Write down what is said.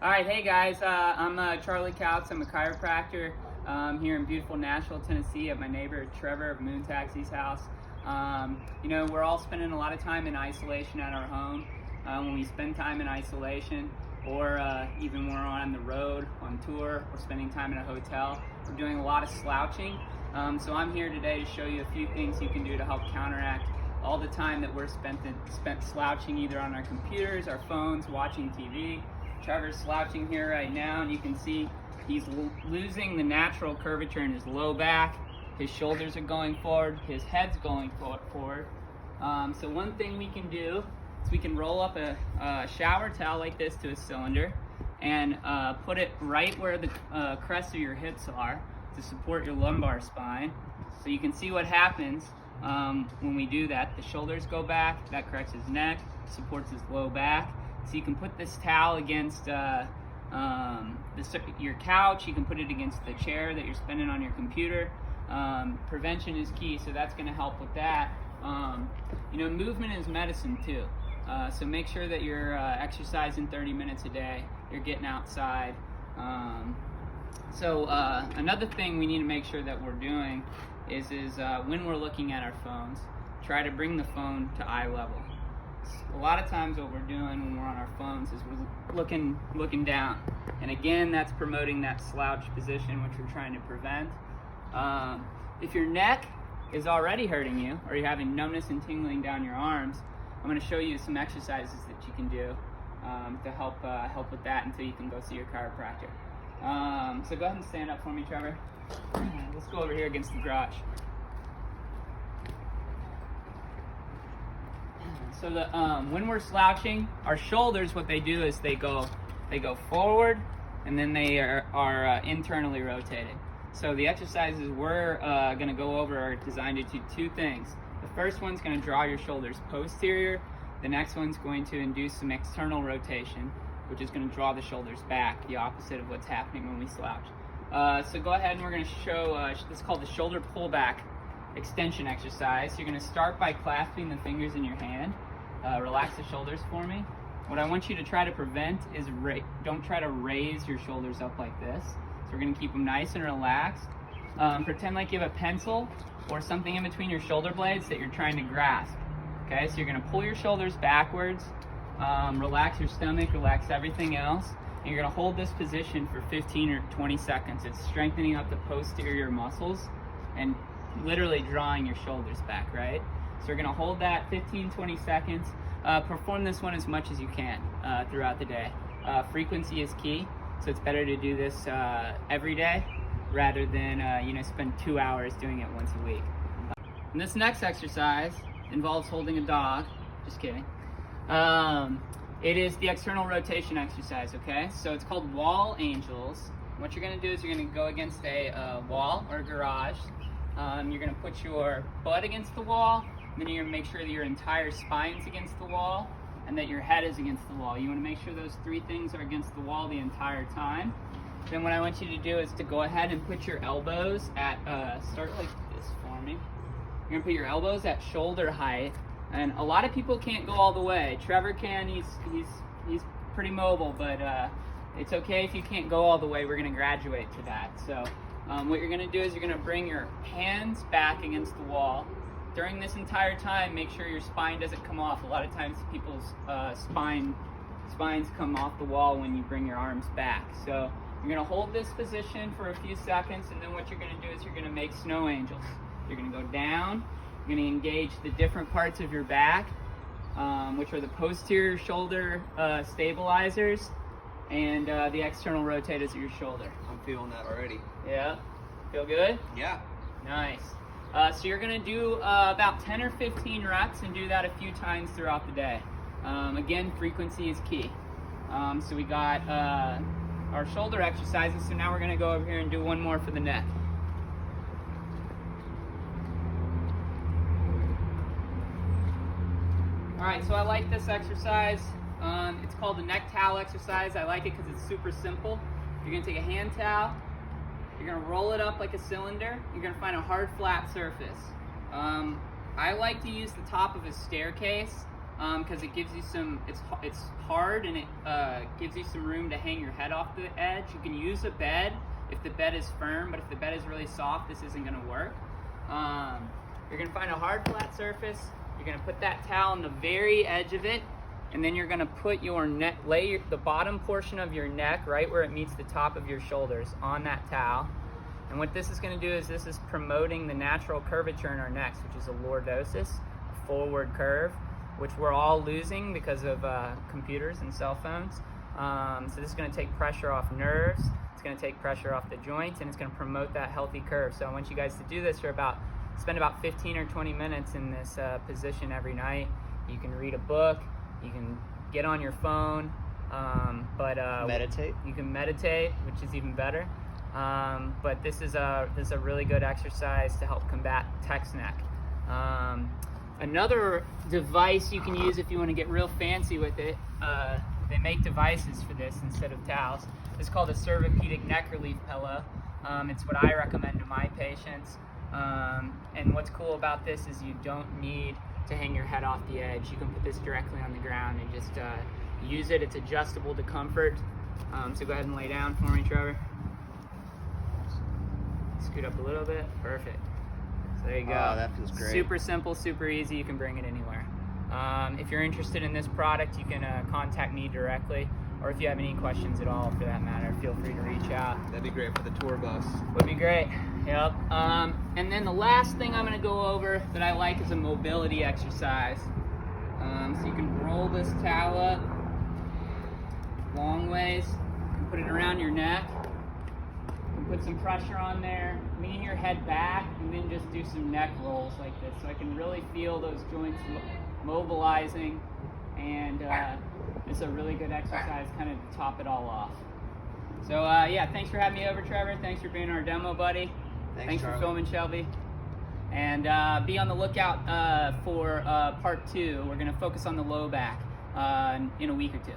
All right, hey guys, I'm Charlie Kautz. I'm a chiropractor here in beautiful Nashville, Tennessee at my neighbor Trevor of Moon Taxi's house. We're all spending a lot of time in isolation at our home. When we spend time in isolation, or even when we're on the road, on tour, or spending time in a hotel, we're doing a lot of slouching. So I'm here today to show you a few things you can do to help counteract all the time that we're spent slouching either on our computers, our phones, watching TV. Trevor's slouching here right now, and you can see he's losing the natural curvature in his low back. His shoulders are going forward, his head's going forward. So one thing we can do is we can roll up a shower towel like this to a cylinder and put it right where the crest of your hips are to support your lumbar spine. So you can see what happens when we do that. The shoulders go back, that corrects his neck, supports his low back. So you can put this towel against your couch, you can put it against the chair that you're spending on your computer. Prevention is key, so that's going to help with that. Movement is medicine too. So make sure that you're exercising 30 minutes a day, you're getting outside. Another thing we need to make sure that we're doing is when we're looking at our phones, try to bring the phone to eye level. A lot of times what we're doing when we're on our phones is we're looking down. And again, that's promoting that slouch position, which we're trying to prevent. If your neck is already hurting you, or you're having numbness and tingling down your arms, I'm going to show you some exercises that you can do to help with that until you can go see your chiropractor. So go ahead and stand up for me, Trevor. Let's go over here against the garage. So when we're slouching, our shoulders, what they do is they go forward, and then they are internally rotated. So the exercises we're going to go over are designed to do two things. The first one's going to draw your shoulders posterior. The next one's going to induce some external rotation, which is going to draw the shoulders back, the opposite of what's happening when we slouch. So go ahead and we're going to show, this is called the shoulder pullback extension exercise. You're going to start by clasping the fingers in your hand. Relax the shoulders for me. What I want you to try to prevent is don't try to raise your shoulders up like this. So we're going to keep them nice and relaxed. Pretend like you have a pencil or something in between your shoulder blades that you're trying to grasp. Okay, so you're going to pull your shoulders backwards, relax your stomach, relax everything else, and you're going to hold this position for 15 or 20 seconds. It's strengthening up the posterior muscles and literally drawing your shoulders back, right? So we're going to hold that 15-20 seconds. Perform this one as much as you can throughout the day. Frequency is key, so it's better to do this every day rather than spend 2 hours doing it once a week. And this next exercise involves holding a dog. Just kidding. It is the external rotation exercise, okay? So it's called wall angels. What you're going to do is you're going to go against a wall or a garage. You're going to put your butt against the wall. Then you're going to make sure that your entire spine's against the wall and that your head is against the wall. You want to make sure those three things are against the wall the entire time. Then what I want you to do is to go ahead and put your elbows at, start like this for me. You're going to put your elbows at shoulder height. And a lot of people can't go all the way. Trevor can, he's pretty mobile, but it's okay if you can't go all the way. We're going to graduate to that. So what you're going to do is you're going to bring your hands back against the wall. During this entire time, make sure your spine doesn't come off. A lot of times people's spines come off the wall when you bring your arms back. So you're going to hold this position for a few seconds, and then what you're going to do is you're going to make snow angels. You're going to go down. You're going to engage the different parts of your back, which are the posterior shoulder stabilizers and the external rotators of your shoulder. I'm feeling that already. Yeah? Feel good? Yeah. Nice. So you're going to do about 10 or 15 reps and do that a few times throughout the day. Again, frequency is key. So we got our shoulder exercises, so now we're going to go over here and do one more for the neck. Alright, so I like this exercise. It's called the neck towel exercise. I like it because it's super simple. You're going to take a hand towel. You're going to roll it up like a cylinder. You're going to find a hard, flat surface. I like to use the top of a staircase because it gives you some, it's hard, and it gives you some room to hang your head off the edge. You can use a bed if the bed is firm, but if the bed is really soft, this isn't going to work. You're going to find a hard, flat surface. You're going to put that towel on the very edge of it, and then you're going to put your neck, the bottom portion of your neck, right where it meets the top of your shoulders, on that towel. And what this is going to do is this is promoting the natural curvature in our necks, which is a lordosis, a forward curve, which we're all losing because of computers and cell phones. So this is going to take pressure off nerves, it's going to take pressure off the joints, and it's going to promote that healthy curve. So I want you guys to do this for spend about 15 or 20 minutes in this position every night. You can read a book, you can get on your phone, meditate. You can meditate, which is even better. But this is a really good exercise to help combat text neck. Another device you can use if you want to get real fancy with it, they make devices for this instead of towels. It's called a cervipedic neck relief pillow. It's what I recommend to my patients. And what's cool about this is you don't need to hang your head off the edge. You can put this directly on the ground and just use it. It's adjustable to comfort. So go ahead and lay down for me, Trevor. Scoot up a little bit. Perfect. So there you go. Oh, that feels great. Super simple, super easy. You can bring it anywhere. If you're interested in this product, you can contact me directly, or if you have any questions at all, for that matter, feel free to reach out. That'd be great for the tour bus. Would be great. Yep. And then the last thing I'm going to go over that I like is a mobility exercise. So you can roll this towel up long ways, and put it around your neck. Put some pressure on there, lean your head back, and then just do some neck rolls like this, so I can really feel those joints mobilizing, and it's a really good exercise kind of to top it all off. So yeah, thanks for having me over, Trevor. Thanks for being our demo buddy. Thanks for filming, Shelby. And be on the lookout for part 2. We're going to focus on the low back in a week or two.